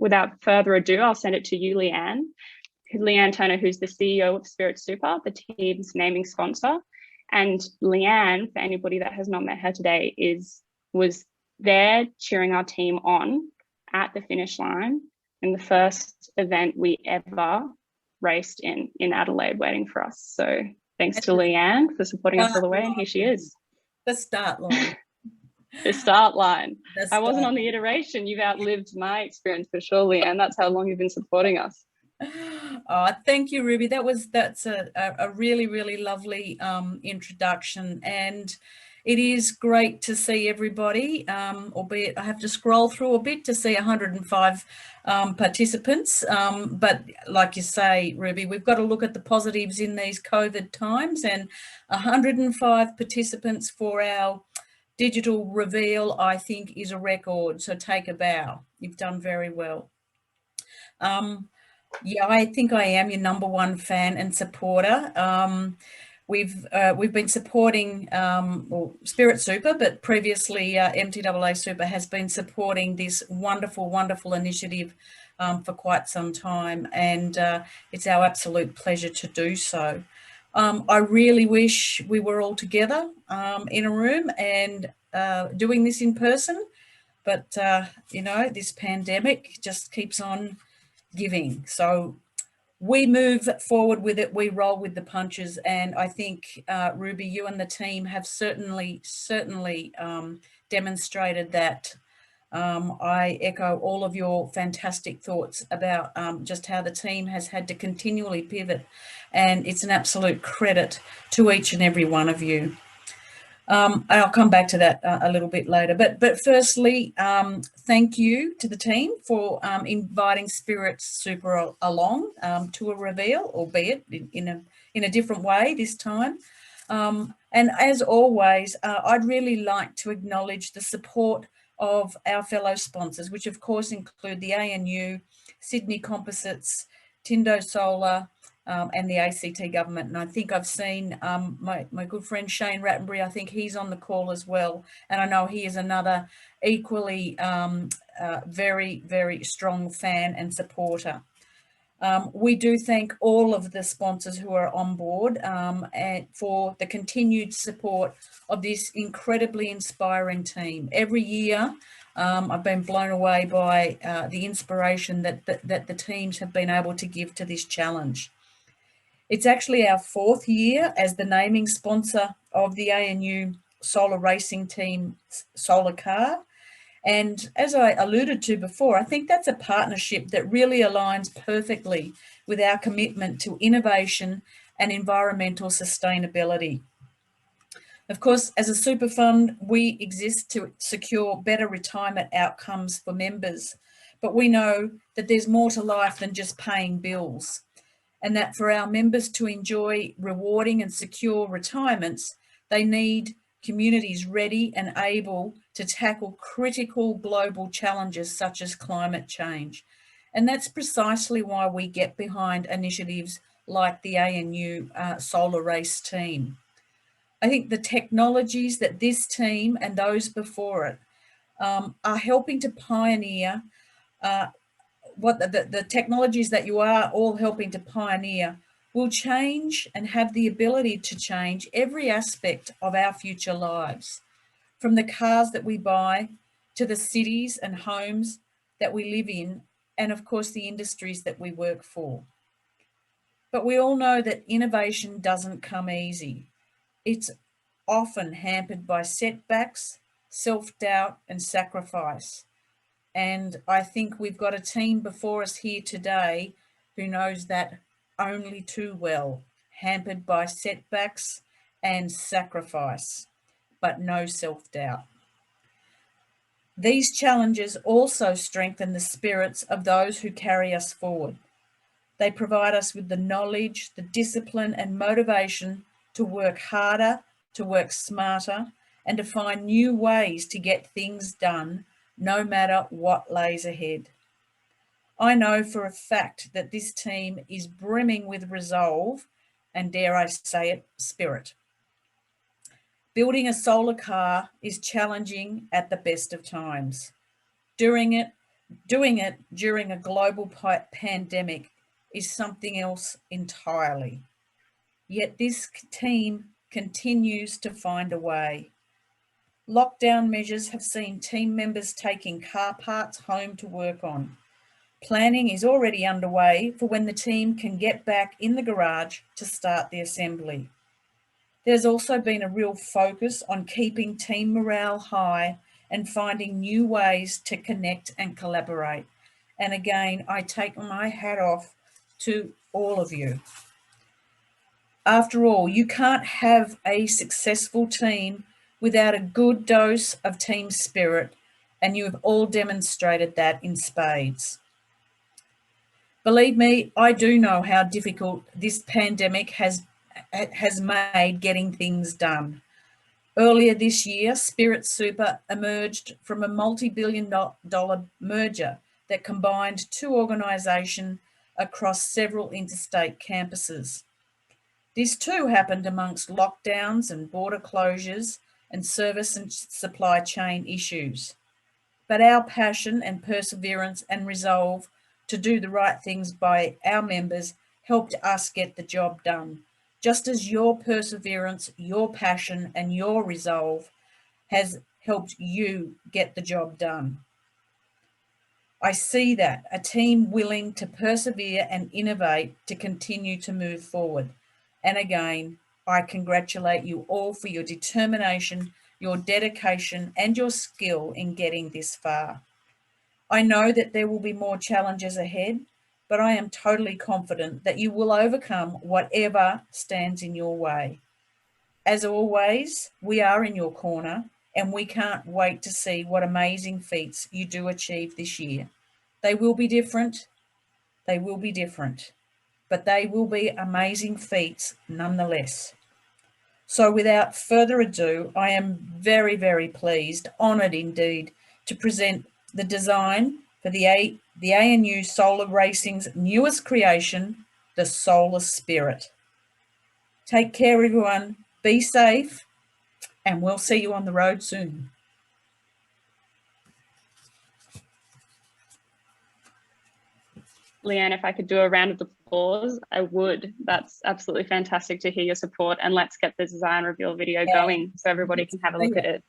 without further ado, I'll send it to you, Leeanne Turner, who's the CEO of Spirit Super, the team's naming sponsor. And Leeanne, for anybody that has not met her today, was there cheering our team on at the finish line in the first event we ever raced in Adelaide, waiting for us. So thanks to Leeanne for supporting us all the way, and here she is. The start line. The start line. I wasn't on the iteration. You've outlived my experience for sure, Leeanne. That's how long you've been supporting us. Oh, thank you, Ruby. That's a really, really lovely introduction, and it is great to see everybody, albeit I have to scroll through a bit to see 105 participants. But like you say, Ruby, we've got to look at the positives in these COVID times, and 105 participants for our digital reveal, I think, is a record. So take a bow. You've done very well. Yeah, I think I am your number one fan and supporter. We've been supporting Spirit Super, but previously MTAA Super has been supporting this wonderful, wonderful initiative for quite some time, and it's our absolute pleasure to do so. I really wish we were all together in a room and doing this in person, but you know, this pandemic just keeps on giving. So we move forward with it, we roll with the punches, and I think Ruby, you and the team have certainly demonstrated that. I echo all of your fantastic thoughts about just how the team has had to continually pivot, and it's an absolute credit to each and every one of you. I'll come back to that a little bit later. But firstly, thank you to the team for inviting Spirit Super along to a reveal, albeit in a different way this time. And as always, I'd really like to acknowledge the support of our fellow sponsors, which of course include the ANU, Sydney Composites, Tindo Solar, and the ACT government. And I think I've seen my good friend Shane Rattenbury, I think he's on the call as well. And I know he is another equally very, very strong fan and supporter. We do thank all of the sponsors who are on board and for the continued support of this incredibly inspiring team. Every year, I've been blown away by the inspiration that the teams have been able to give to this challenge. It's actually our 4th year as the naming sponsor of the ANU Solar Racing Team Solar Car. And as I alluded to before, I think that's a partnership that really aligns perfectly with our commitment to innovation and environmental sustainability. Of course, as a super fund, we exist to secure better retirement outcomes for members, but we know that there's more to life than just paying bills, and that for our members to enjoy rewarding and secure retirements, they need communities ready and able to tackle critical global challenges such as climate change. And that's precisely why we get behind initiatives like the ANU Solar Race team. I think the technologies that this team and those before it are helping to pioneer what the technologies that you are all helping to pioneer will change and have the ability to change every aspect of our future lives, from the cars that we buy to the cities and homes that we live in, and of course the industries that we work for. But we all know that innovation doesn't come easy. It's often hampered by setbacks, self-doubt, and sacrifice. And I think we've got a team before us here today who knows that only too well, hampered by setbacks and sacrifice, but no self-doubt. These challenges also strengthen the spirits of those who carry us forward. They provide us with the knowledge, the discipline, and motivation to work harder, to work smarter, and to find new ways to get things done, no matter what lays ahead. I know for a fact that this team is brimming with resolve and, dare I say it, spirit. Building a solar car is challenging at the best of times. Doing it Doing it during a global pandemic is something else entirely. Yet this team continues to find a way. Lockdown measures have seen team members taking car parts home to work on. Planning is already underway for when the team can get back in the garage to start the assembly. There's also been a real focus on keeping team morale high and finding new ways to connect and collaborate. And again, I take my hat off to all of you. After all, you can't have a successful team without a good dose of team spirit, and you have all demonstrated that in spades. Believe me, I do know how difficult this pandemic has made getting things done. Earlier this year, Spirit Super emerged from a multi-billion-dollar merger that combined two organisations across several interstate campuses. This too happened amongst lockdowns and border closures and service and supply chain issues. But our passion and perseverance and resolve to do the right things by our members helped us get the job done, just as your perseverance, your passion, and your resolve has helped you get the job done. I see that, a team willing to persevere and innovate to continue to move forward. And again, I congratulate you all for your determination, your dedication, and your skill in getting this far. I know that there will be more challenges ahead, but I am totally confident that you will overcome whatever stands in your way. As always, we are in your corner, and we can't wait to see what amazing feats you do achieve this year. They will be different, but they will be amazing feats nonetheless. So without further ado, I am very, very pleased, honoured indeed, to present the design for the ANU Solar Racing's newest creation, the Solar Spirit. Take care, everyone. Be safe, and we'll see you on the road soon. Leanne, if I could do a round of applause, I would. That's absolutely fantastic to hear your support, and let's get the design reveal video going so everybody can have a look at it.